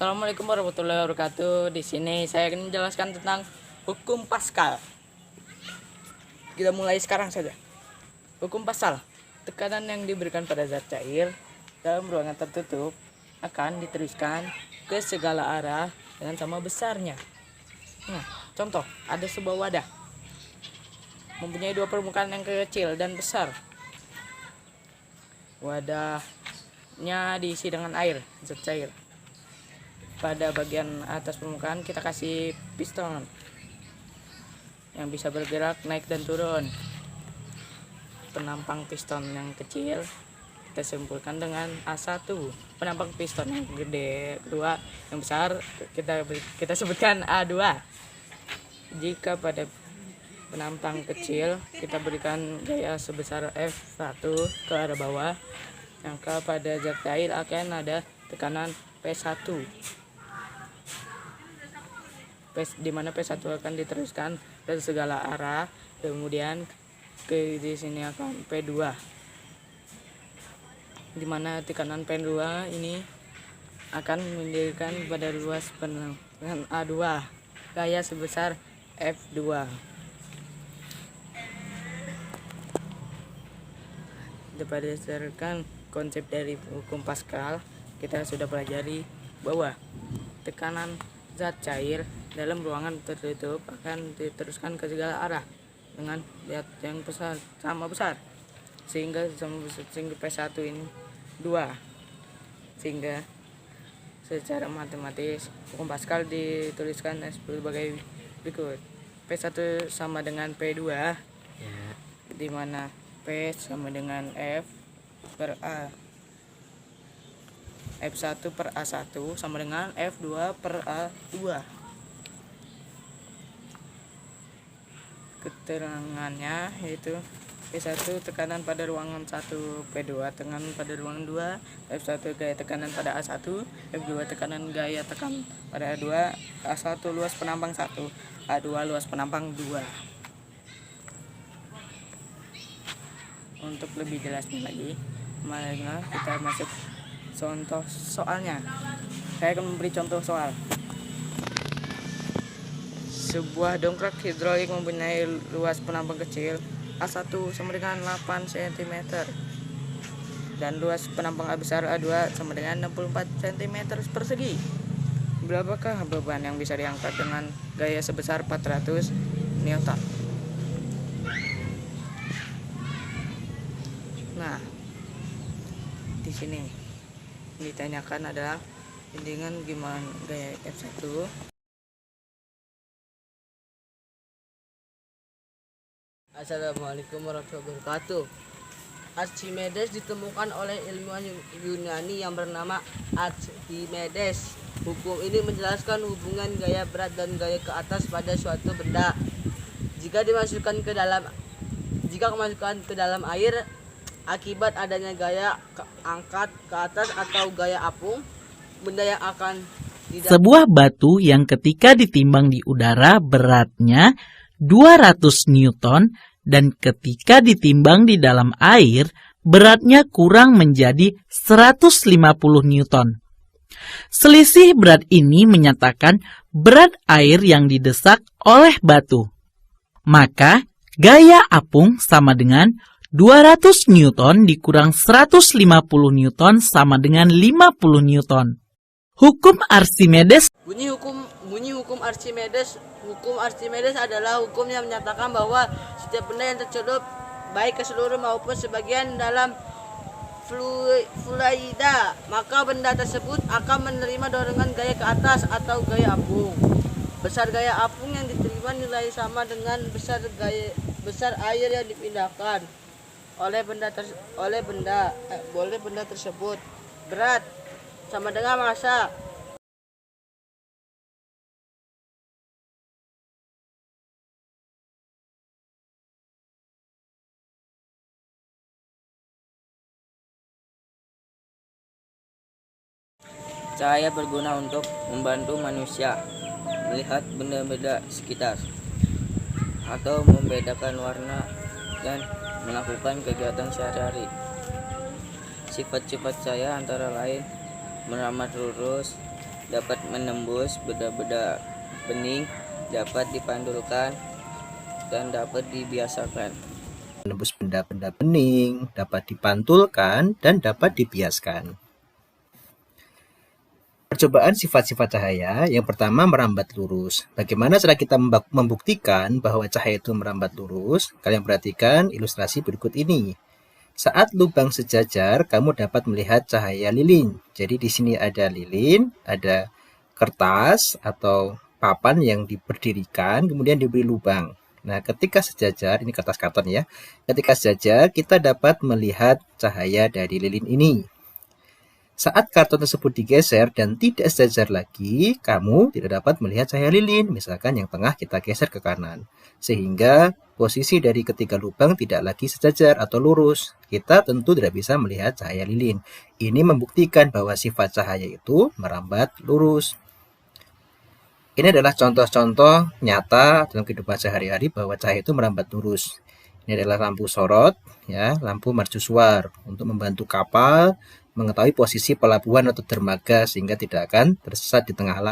Assalamualaikum warahmatullahi wabarakatuh. Di sini saya akan menjelaskan tentang hukum Pascal. Kita mulai sekarang saja. Hukum Pascal. Tekanan yang diberikan pada zat cair dalam ruangan tertutup akan diteruskan ke segala arah dengan sama besarnya. Nah, contoh, ada sebuah wadah mempunyai dua permukaan yang kecil dan besar. Wadahnya diisi dengan air, zat cair. Pada bagian atas permukaan kita kasih piston yang bisa bergerak naik dan turun. Penampang piston yang kecil kita simpulkan dengan A1. Penampang piston yang gede kedua yang besar kita sebutkan A2. Jika pada penampang kecil kita berikan gaya sebesar F1 ke arah bawah, maka pada zat cair akan ada tekanan P1. Di mana P1 akan diteruskan ke segala arah, kemudian di sini akan P2, di mana tekanan P2 ini akan mendirikan pada ruas penampungan A2 gaya sebesar F2. Berdasarkan konsep dari hukum Pascal, kita sudah pelajari bahwa tekanan zat cair dalam ruangan tertutup akan diteruskan ke segala arah dengan zat yang sama besar sehingga P1 ini 2, sehingga secara matematis hukum Pascal dituliskan sebagai berikut. P1 sama dengan P2 di mana P sama dengan F per A, F1 per A1 sama dengan F2 per A2. Keterangannya yaitu P1 tekanan pada ruangan 1, P2 tekanan pada ruangan 2, F1 gaya tekanan pada A1, F2 tekanan gaya tekan pada A2, A1 luas penampang 1, A2 luas penampang 2. Untuk lebih jelasnya lagi, marilah kita masuk contoh soalnya. Saya akan memberi contoh soal. Sebuah dongkrak hidrolik mempunyai luas penampang kecil A1 sama dengan 8 cm dan luas penampang A besar A2 sama dengan 64 cm persegi. Berapakah beban yang bisa diangkat dengan gaya sebesar 400 Newton? Nah, di sini ditanyakan adalah dengan gimana gaya F1. Assalamualaikum warahmatullahi wabarakatuh. Archimedes ditemukan oleh ilmuwan Yunani yang bernama Archimedes. Hukum ini menjelaskan hubungan gaya berat dan gaya ke atas pada suatu benda. Jika kemasukan ke dalam air akibat adanya gaya angkat ke atas atau gaya apung, benda yang akan sebuah batu yang ketika ditimbang di udara beratnya 200 Newton dan ketika ditimbang di dalam air beratnya kurang menjadi 150 Newton. Selisih berat ini menyatakan berat air yang didesak oleh batu. Maka gaya apung sama dengan 200 Newton dikurang 150 Newton sama dengan 50 Newton. Hukum Archimedes. Bunyi hukum Archimedes. Hukum Archimedes adalah hukum yang menyatakan bahwa setiap benda yang tercelup baik keseluruhan maupun sebagian dalam fluida, maka benda tersebut akan menerima dorongan gaya ke atas atau gaya apung. Besar gaya apung yang diterima nilai sama dengan besar air yang dipindahkan oleh benda tersebut. Berat sama dengan massa. Cahaya berguna untuk membantu manusia melihat benda-benda sekitar atau membedakan warna dan melakukan kegiatan sehari-hari. Sifat-sifat cahaya antara lain merambat lurus, dapat menembus benda-benda bening, dapat dipantulkan, dan dapat dibiasakan. Menembus benda-benda bening, dapat dipantulkan, dan dapat dibiaskan. Percobaan sifat-sifat cahaya, yang pertama merambat lurus. Bagaimana cara kita membuktikan bahwa cahaya itu merambat lurus? Kalian perhatikan ilustrasi berikut ini. Saat lubang sejajar, kamu dapat melihat cahaya lilin. Jadi di sini ada lilin, ada kertas atau papan yang diberdirikan, kemudian diberi lubang. Nah, ketika sejajar, ini kertas karton ya. Ketika sejajar, kita dapat melihat cahaya dari lilin ini. Saat karton tersebut digeser dan tidak sejajar lagi, kamu tidak dapat melihat cahaya lilin. Misalkan yang tengah kita geser ke kanan. Sehingga posisi dari ketiga lubang tidak lagi sejajar atau lurus. Kita tentu tidak bisa melihat cahaya lilin. Ini membuktikan bahwa sifat cahaya itu merambat lurus. Ini adalah contoh-contoh nyata dalam kehidupan sehari-hari bahwa cahaya itu merambat lurus. Ini adalah lampu sorot, ya, lampu mercusuar untuk membantu kapal mengetahui posisi pelabuhan atau dermaga sehingga tidak akan tersesat di tengah laut.